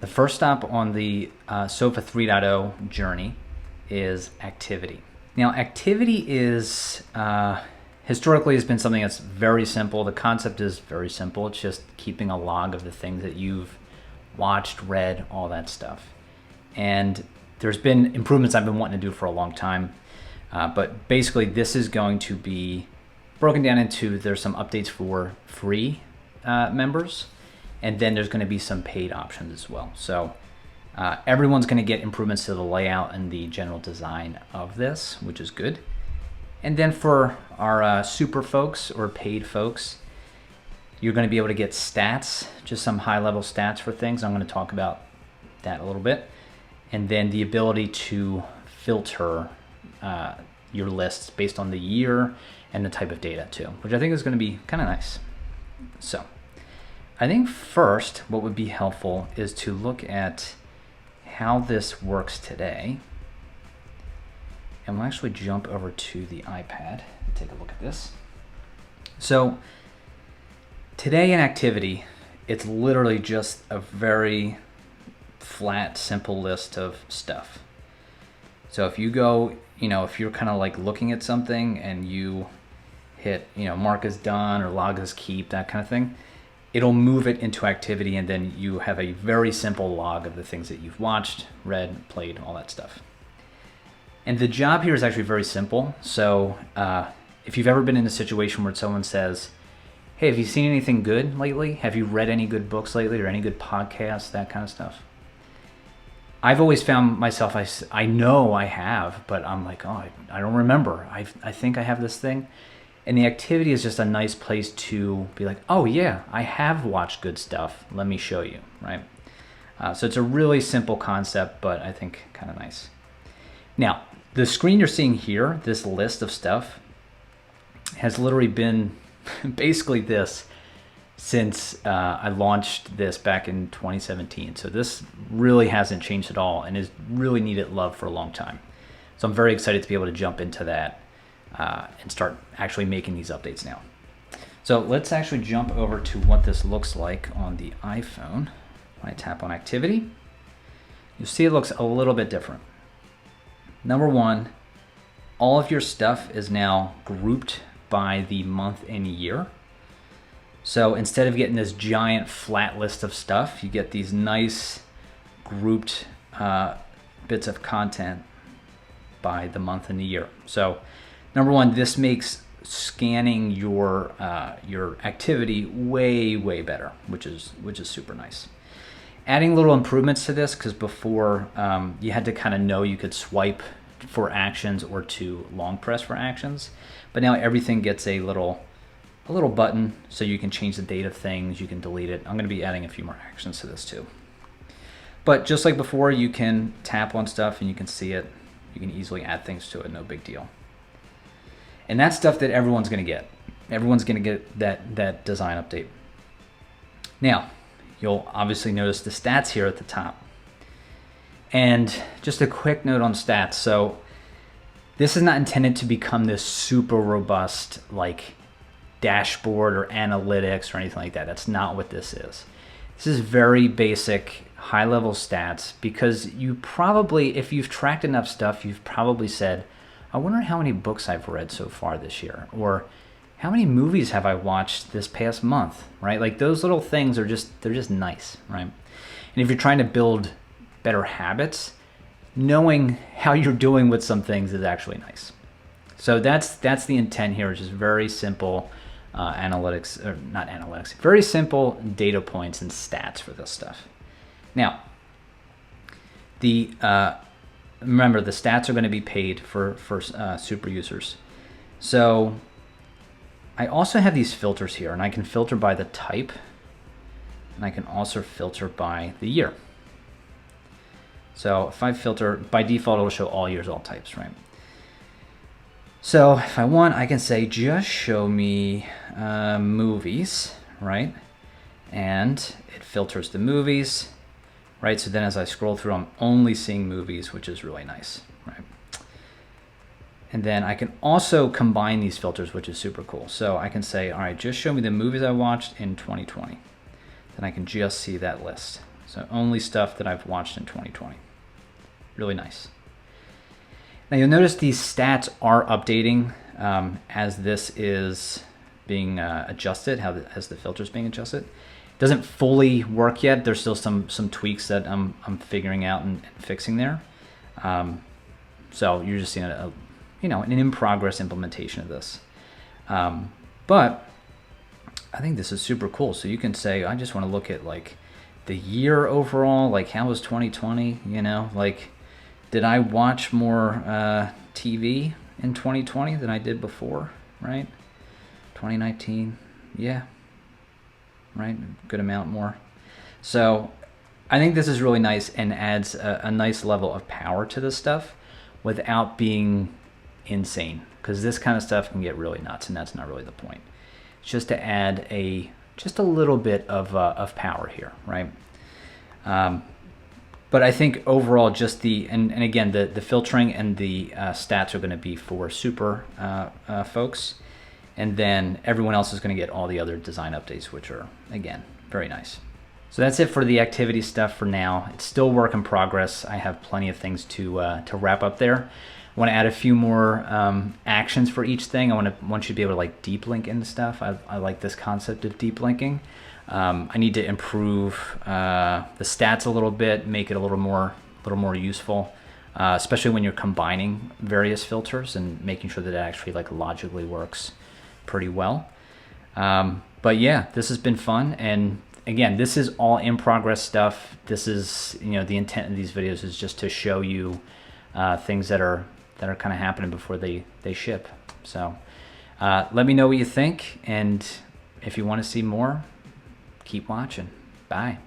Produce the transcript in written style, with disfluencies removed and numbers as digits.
The first stop on the SOFA 3.0 journey is activity. Now, activity is historically has been something that's very simple. The concept is very simple. It's just keeping a log of the things that you've watched, read, all that stuff. And there's been improvements I've been wanting to do for a long time. But basically, this is going to be broken down into, there's some updates for free members, and then there's going to be some paid options as well. So everyone's going to get improvements to the layout and the general design of this, which is good. And then for our super folks or paid folks, you're going to be able to get stats, just some high-level stats for things. I'm going to talk about that a little bit. And then the ability to filter your lists based on the year and the type of data too, which I think is going to be kind of nice. So I think first what would be helpful is to look at how this works today. And we'll actually jump over to the iPad and take a look at this. So today in activity, it's literally just a very flat, simple list of stuff. So if you go, if you're kind of like looking at something and you hit, mark as done or log as keep, that kind of thing, it'll move it into activity, and then you have a very simple log of the things that you've watched, read, played, all that stuff. And the job here is actually very simple. So if you've ever been in a situation where someone says, hey, have you seen anything good lately? Have you read any good books lately or any good podcasts, that kind of stuff? I've always found myself, I know I have, but I'm like, oh, I don't remember. I think I have this thing. And the activity is just a nice place to be like, oh yeah, I have watched good stuff. Let me show you, right? So it's a really simple concept, but I think kind of nice. Now, the screen you're seeing here, this list of stuff, has literally been basically this since I launched this back in 2017. So this really hasn't changed at all and is really needed love for a long time. So I'm very excited to be able to jump into that and start actually making these updates now. So let's actually jump over to what this looks like on the iPhone. When I tap on activity, you'll see it looks a little bit different. Number one, all of your stuff is now grouped by the month and year. So instead of getting this giant flat list of stuff, you get these nice grouped bits of content by the month and the year. So number one, this makes scanning your activity way better, which is super nice. Adding little improvements to this, because before you had to kind of know you could swipe for actions or to long press for actions, but now everything gets a little button, so you can change the date of things, you can delete it. I'm going to be adding a few more actions to this too. But just like before, you can tap on stuff and you can see it. You can easily add things to it, no big deal. And that's stuff that everyone's going to get. Everyone's going to get that design update. Now, you'll obviously notice the stats here at the top. And just a quick note on stats. So this is not intended to become this super robust like dashboard or analytics or anything like that. That's not what this is. This is very basic, high-level stats, because you probably, if you've tracked enough stuff, you've probably said, I wonder how many books I've read so far this year, or how many movies have I watched this past month, right? Like those little things are they're just nice, right? And if you're trying to build better habits, knowing how you're doing with some things is actually nice. So that's the intent here, which is very simple analytics, or not analytics, very simple data points and stats for this stuff. Now, remember the stats are going to be paid for super users. So I also have these filters here, and I can filter by the type, and I can also filter by the year. So if I filter, by default, it'll show all years, all types, right? So if I want, I can say, just show me movies, right? And it filters the movies, right? So then as I scroll through, I'm only seeing movies, which is really nice, right? And then I can also combine these filters, which is super cool. So I can say, all right, just show me the movies I watched in 2020. Then I can just see that list. So only stuff that I've watched in 2020. Really nice. Now you'll notice these stats are updating as this is being adjusted, as the filter is being adjusted. It doesn't fully work yet. There's still some tweaks that I'm figuring out and fixing there. So you're just seeing an in progress implementation of this. But I think this is super cool. So you can say, I just want to look at like the year overall, like how was 2020, like did I watch more TV in 2020 than I did before, right? 2019, yeah, right, good amount more. So I think this is really nice and adds a nice level of power to this stuff without being insane, because this kind of stuff can get really nuts, and that's not really the point. It's just to add just a little bit of power here, right? But I think overall, just and again, the filtering and the stats are going to be for super folks, and then everyone else is going to get all the other design updates, which are, again, very nice. So that's it for the activity stuff for now. It's still work in progress. I have plenty of things to wrap up there. I want to add a few more actions for each thing. I want you to be able to like deep link into stuff. I like this concept of deep linking. I need to improve the stats a little bit, make it a little more useful, especially when you're combining various filters and making sure that it actually like logically works pretty well. But yeah, this has been fun, and again, this is all in progress stuff. This is, the intent of these videos is just to show you things that are kind of happening before they ship. So let me know what you think, and if you want to see more, keep watching. Bye.